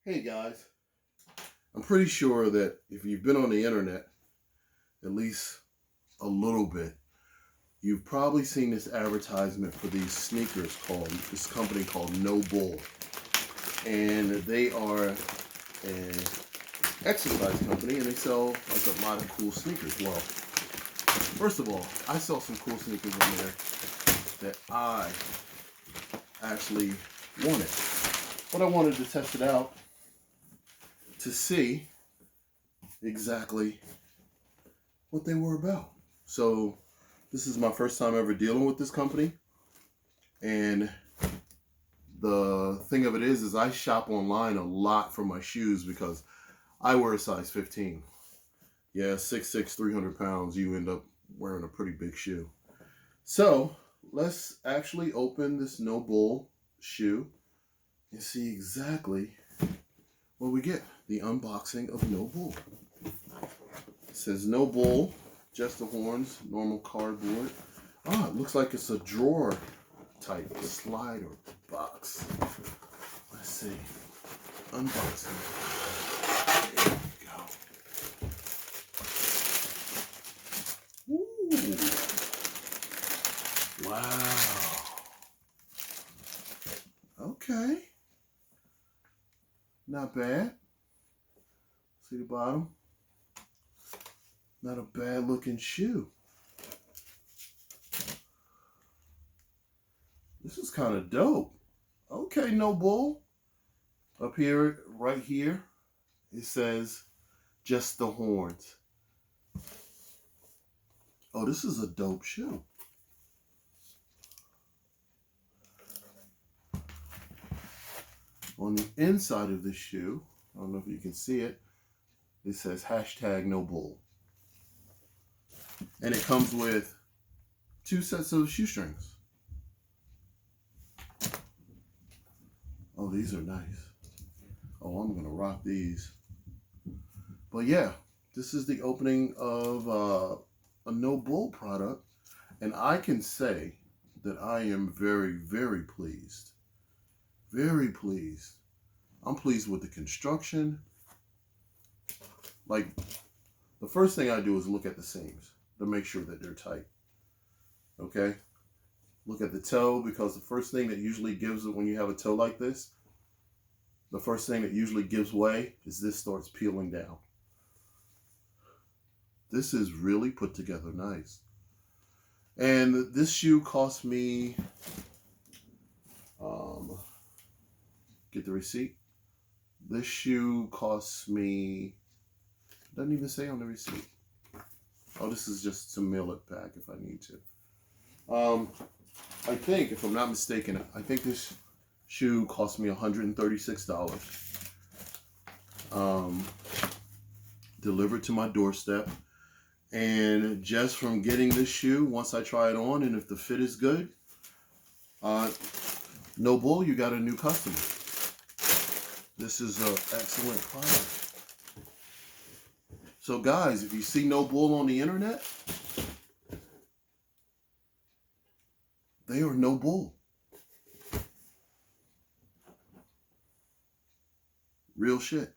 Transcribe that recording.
Hey guys, I'm pretty sure that if you've been on the internet at least a little bit, you've probably seen this advertisement for these sneakers called this company called No Bull. And they are an exercise company and they sell like a lot of cool sneakers. Well, first of all, I saw some cool sneakers on there that I actually wanted. But I wanted to test it out to see exactly what they were about. So this is my first time ever dealing with this company. And the thing of it is I shop online a lot for my shoes because I wear a size 15. Yeah, 6'6", 300 pounds, you end up wearing a pretty big shoe. So let's actually open this No Bull shoe and see exactly what we get. The unboxing of No Bull. It says No Bull, just the horns, normal cardboard. Ah, it looks like it's a drawer type slider box. Let's see. Unboxing. There we go. Ooh. Wow. Okay. Not bad. See the bottom? Not a bad looking shoe. This is kind of dope. Okay, No Bull. Up here, right here, it says just the horns. Oh, this is a dope shoe. On the inside of the shoe, I don't know if you can see it, it says hashtag No Bull. And it comes with 2 sets of shoestrings. Oh, these are nice. Oh, I'm going to rock these. But yeah, this is the opening of a No Bull product. And I can say that I am very, very pleased. Very pleased. I'm pleased with the construction. Like, the first thing I do is look at the seams to make sure that they're tight. Okay? Look at the toe, because the first thing that usually gives it when you have a toe like this, the first thing that usually gives way is this starts peeling down. This is really put together nice. And this shoe cost me, get the receipt. This shoe costs me, doesn't even say on the receipt. Oh, this is just to mail it back if I need to. I think, if I'm not mistaken, I think this shoe cost me $136. Delivered to my doorstep. And just from getting this shoe, once I try it on, and if the fit is good, No Bull, you got a new customer. This is an excellent product. So guys, if you see No Bull on the internet, they are No Bull. Real shit.